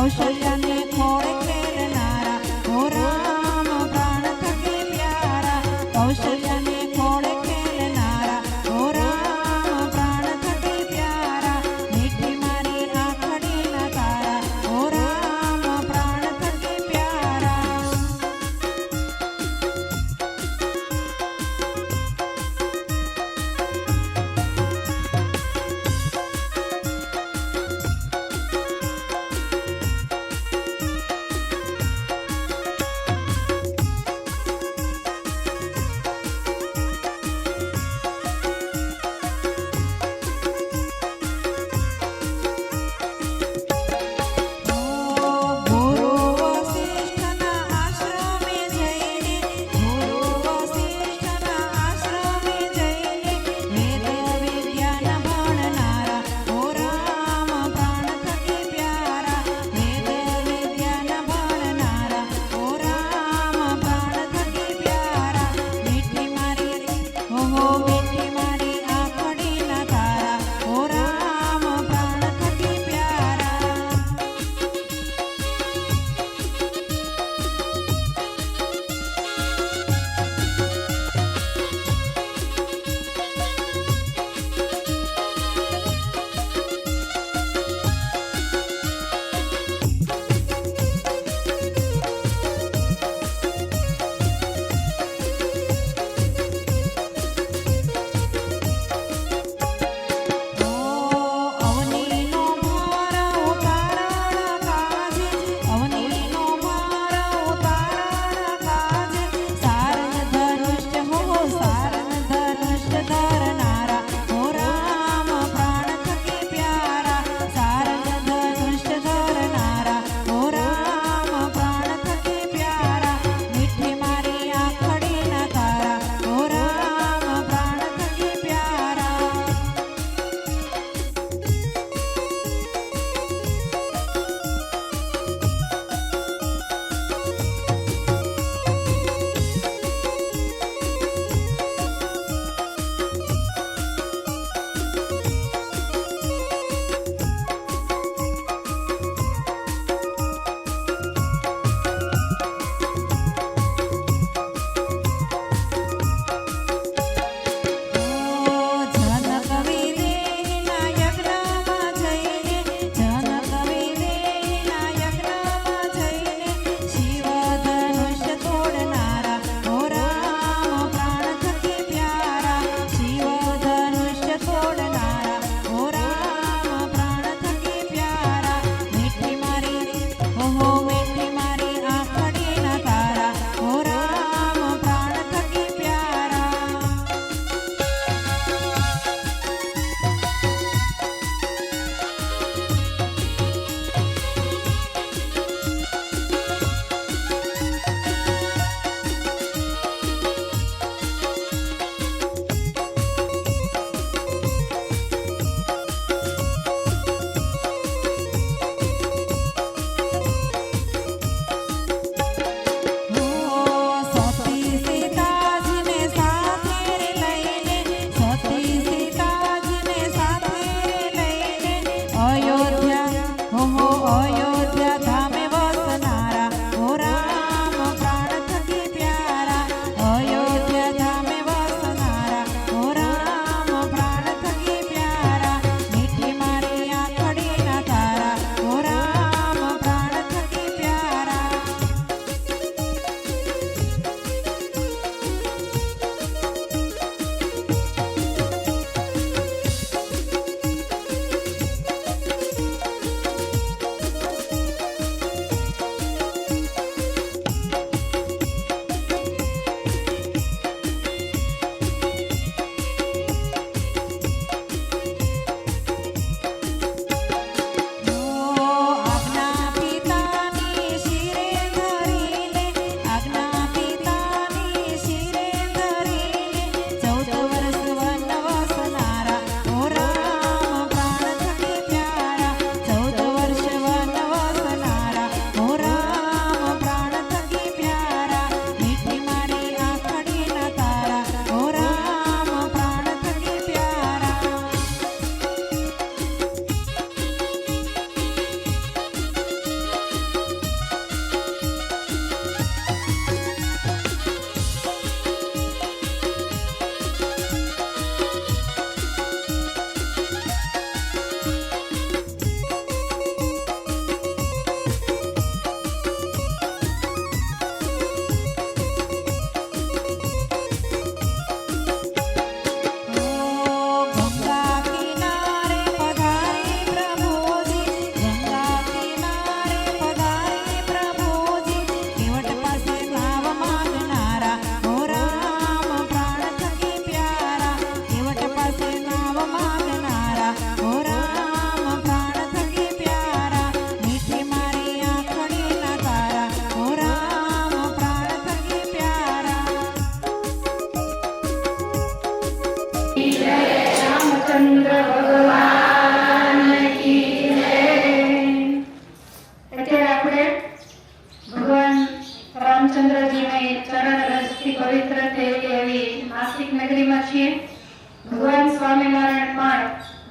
કૌશલ્યાને ખોળે ખેલનારા ઓ રામ પ્રાણ થકી પ્યારા કૌશલ્યાને ખોળે ખેલનારા ઓ રામ પ્રાણ થકી પ્યારા મીઠી મારી આંખડીના તારા ઓ રામ પ્રાણ થકી પ્યારા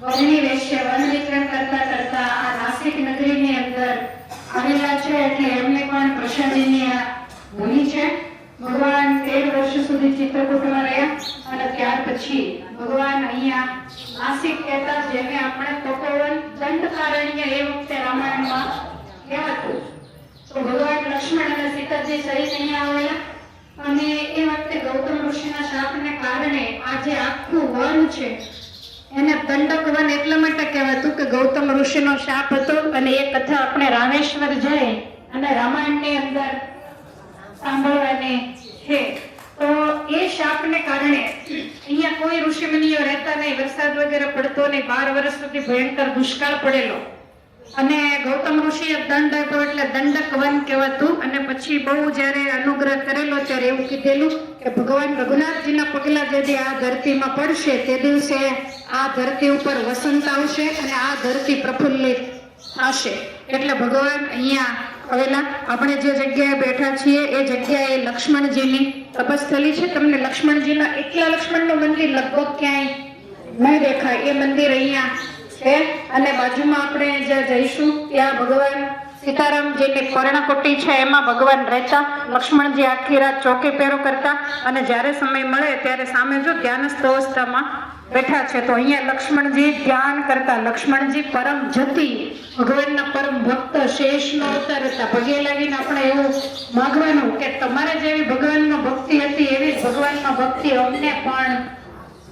વનની વેશ્ય વન વિચરણ કરતા કરતા આ નાસિક નગરીની અંદર આવેલા છે, એટલે એમને પણ પ્રસાદીની આ ભૂમિ છે. ભગવાન 13 વર્ષ સુધી ચિત્રકૂટમાં રહ્યા અને ત્યાર પછી ભગવાન અહીંયા નાસિક કહેતા, જેને આપણે તપોવન દંડકારણ્ય એ વખતે રામાયણમાં કહેવાતું. તો ભગવાન લક્ષ્મણ અને સીતાજી સહિત અહીંયા આવેલા અને એ વખતે ગૌતમ ઋષિના શાપને કારણે આ જે આખું વન છે એને દંડક વન એટલા માટે કહેવાતું કે ગૌતમ ઋષિનો શાપ હતો. અને એ કથા આપણે રામેશ્વર જઈ અને રામાયણની અંદર સાંભળવાની છે. તો એ શાપને કારણે અહીંયા કોઈ ઋષિમુનિઓ રહેતા નહીં, વરસાદ વગેરે પડતો નહીં, 12 વર્ષ સુધી ભયંકર દુષ્કાળ પડેલો. અને ગૌતમ ઋષિએ દંડ આપ્યો એટલે દંડક વન કહેવાતું. અને પછી બહુ જ્યારે અનુગ્રહ કરેલો ત્યારે એવું કીધેલું કે ભગવાન રઘુનાથજીના પગલા જે આ ધરતીમાં પડશે તે દિવસે આ ધરતી ઉપર વસંત આવશે અને આ ધરતી પ્રફુલ્લિત થશે. એટલે ભગવાન અહીંયા આવેલા. આપણે જે જગ્યાએ બેઠા છીએ એ જગ્યા એ લક્ષ્મણજીની તપસ્થલી છે. તમને લક્ષ્મણજીના એકલા લક્ષ્મણનું મંદિર લગભગ ક્યાંય નહીં દેખાય. એ મંદિર અહીંયા છે. અને બાજુમાં આપણે જ્યાં જઈશું ત્યાં ભગવાન સીતારામજીની પર્ણકુટી છે, એમાં ભગવાન રહેતા. લક્ષ્મણજી આખી રાત ચોકી પહેરો કરતા અને જ્યારે સમય મળે ત્યારે સામે જો ધ્યાનસ્થ અવસ્થામાં બેઠા છે. તો અહીંયા લક્ષ્મણજી ધ્યાન કરતા. લક્ષ્મણજી પરમ જતી, ભગવાનના પરમ ભક્ત, શેષનો અવતાર હતા. પગે લાગીને આપણે એવું માંગવાનું કે તમારે જેવી ભગવાનમાં ભક્તિ હતી એવી ભગવાનમાં ભક્તિ અમને પણ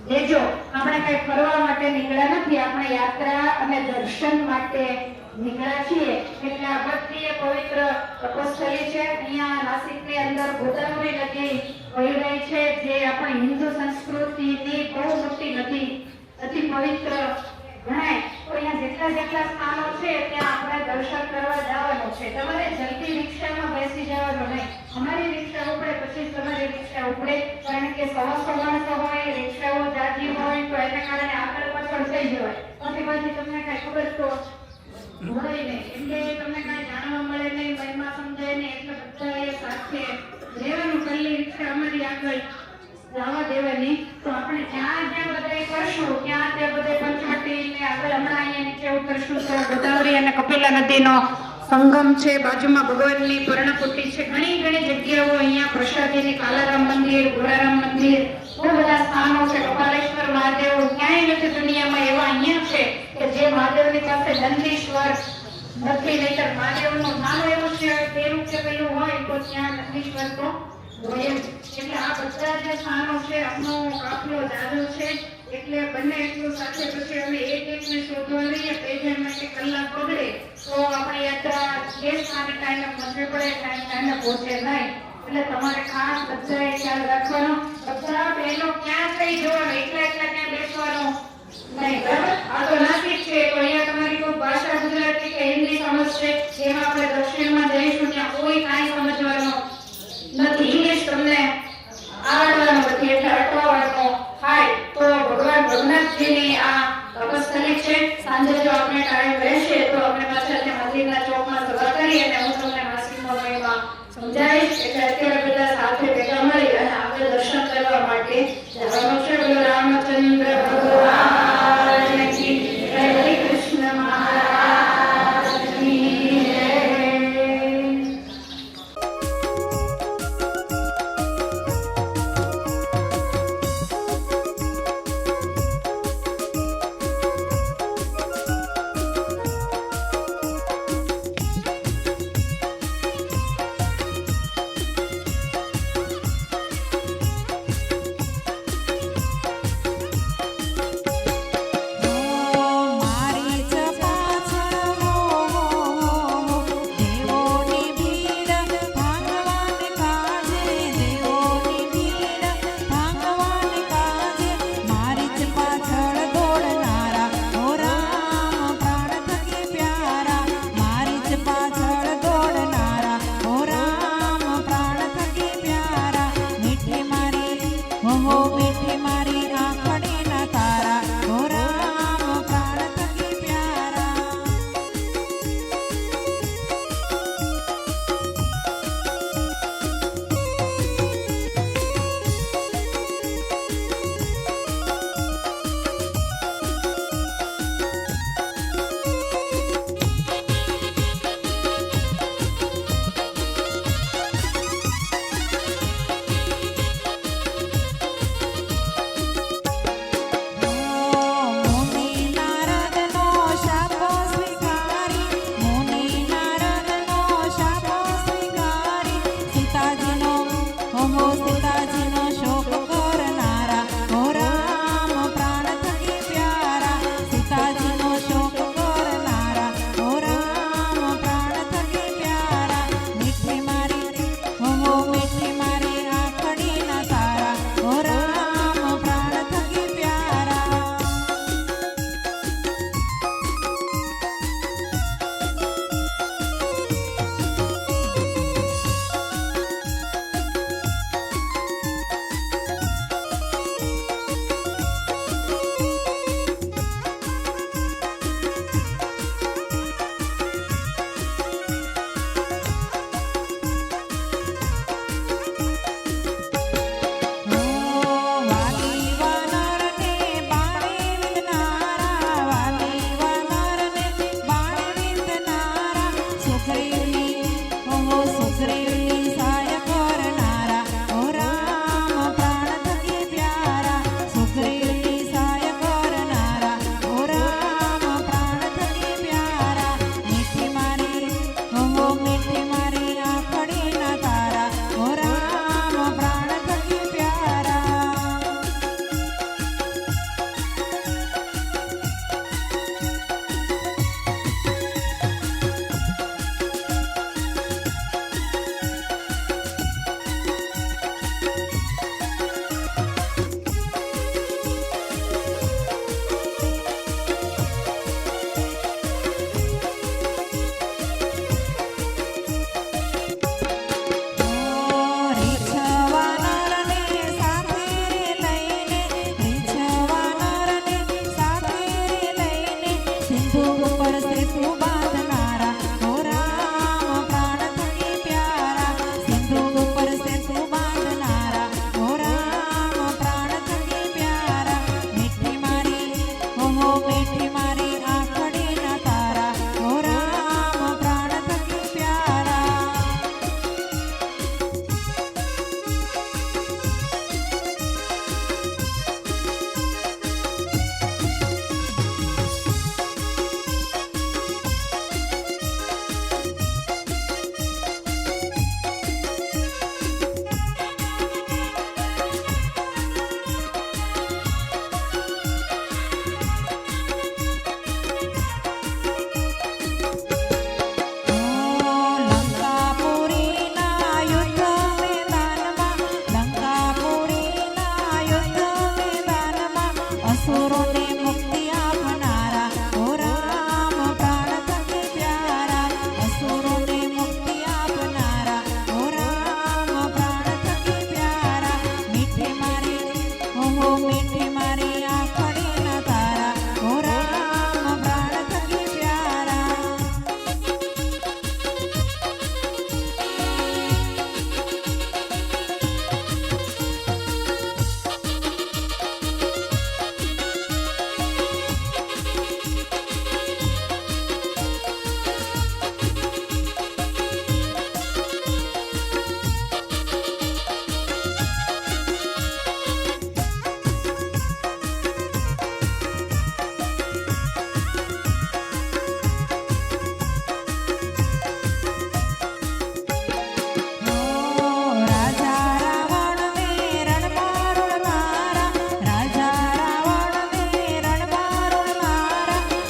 દેજો. આપણે કઈ ફરવા માટે નીકળ્યા નથી, આપણે યાત્રા અને દર્શન માટે નીકળ્યા છીએ. એટલે આ ભક્તિ પવિત્ર તપસ્થલી છે. અહીંયા નાસિકની અંદર ગોદાવરી નદી વહી રહી છે, જે આપણી હિન્દુ સંસ્કૃતિની બહુ મોટી નદી, અતિ પવિત્ર ગણાય. તો અહીંયા જેટલા જેટલા સ્થાનો છે ત્યાં આપણે દર્શન કરવા જવાનું છે. તમારે જલ્દી રિક્ષામાં બેસી જવાનું નહીં. અમારી રિક્ષા ઉપડે પછી તમારી રિક્ષા ઉપડે, કારણ કે 100 માણસો હોય, રિક્ષાઓ જાજી હોય તો એના કારણે આગળ પાછળ થઈ જવાય. પછી તમને કઈ ખબર તો હોય નહીં, એટલે તમને કઈ જાણવા મળે નહીં, મહિમા સમજાય નહીં. એટલે બધાએ સાથે રહેવાનું. પહેલી રિક્ષા અમારી આગળ જવા દેવાની. તો આપણે જ્યાં જ્યાં બધાએ કરશું ત્યાં ત્યાં બધે પંચવટી ને આગળ હમણાં અહીંયા નીચે ઉતરશું તો ગોદાવરી અને કપિલા નદીનો સંગમ છે. બાજુમાં ભગવાનની પર્ણકુટી છે. ઘણી ઘણી જગ્યાઓ અહીંયા પ્રસાદીની, કાલારામ મંદિર, ગોરારામ મંદિર, બહુ બધા સ્થાનો છે. કપાલેશ્વર મહાદેવ ક્યાંય નથી દુનિયામાં એવા અહીંયા છે કે જે મહાદેવની પાસે દંડેશ્વર નથી. નહીતર મહાદેવનું નાનું એવું છે પેલું કે પેલું હોય તો ત્યાં દંડેશ્વર તો હોય. એટલે આ બધા જે સ્થાનો છે, આપણો કાફલો જાજો છે. એટલે બંને એટલું સાથે પછી અમે એકને શોધવા રહીએ તો એ માટે કલાક બગડે તો આપણી યાત્રા જે સ્થાને ટાઈમે પહોંચવી પડે ટાઈમે પહોંચે નહીં. એટલે તમારે ખાસ બધાએ ખ્યાલ રાખવાનો. બધા બહેનો ક્યાં થઈ જવાનું, એકલા ક્યાં બેસવાનું નહીં, બરાબર? આ તો નાસિક છે તો અહીંયા તમારી કોઈ ભાષા ગુજરાતી કે હિન્દી સમજશે. જેમાં આપણે દક્ષિણમાં જઈશું ત્યાં કોઈ કાંઈ સમજવાનું નથી. ઇંગ્લિશ તમને આવડવાનું નથી, એટલે અટવાવાનું થાય. તો ભગવાન રઘુનાથજીની આ તપસ્થલી છે. સાંજે જો આપણે ટાઈમ રહેશે તો આપણે પાછા ત્યાં મંદિરના ચોકમાં સભા કરી અને હું તમને નાસિકનો મહિમા સમજાવીશ. એટલે અત્યારે બધા સાથે ભેગા મળી અને આપણે દર્શન કરવા માટે જવાનું છે. બોલો રામચંદ્ર ભગવાન કી જય, હરે કૃષ્ણ મહારાજની જય.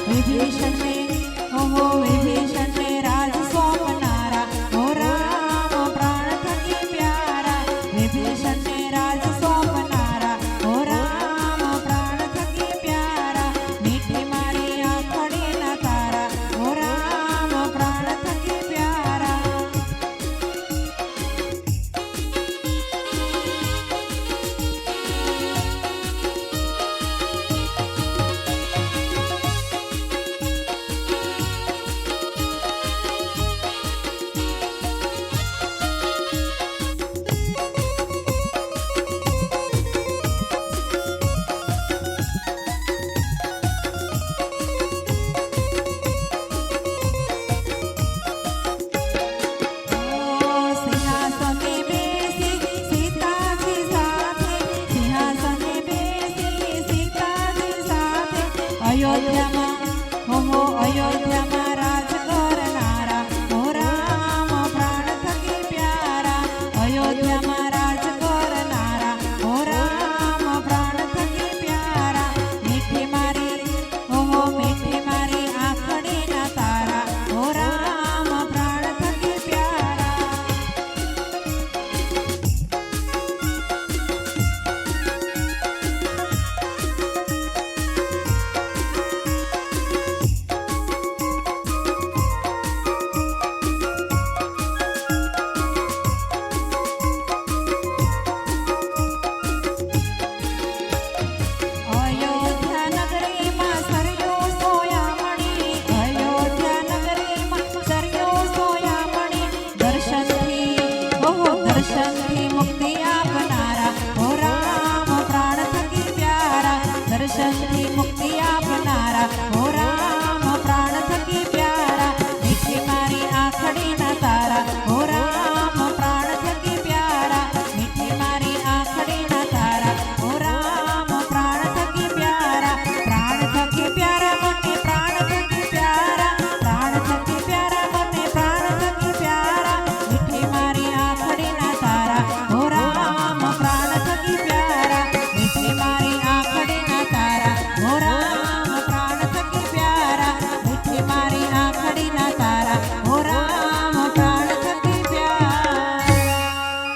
વિભીષણને ઓહો વિભીષણ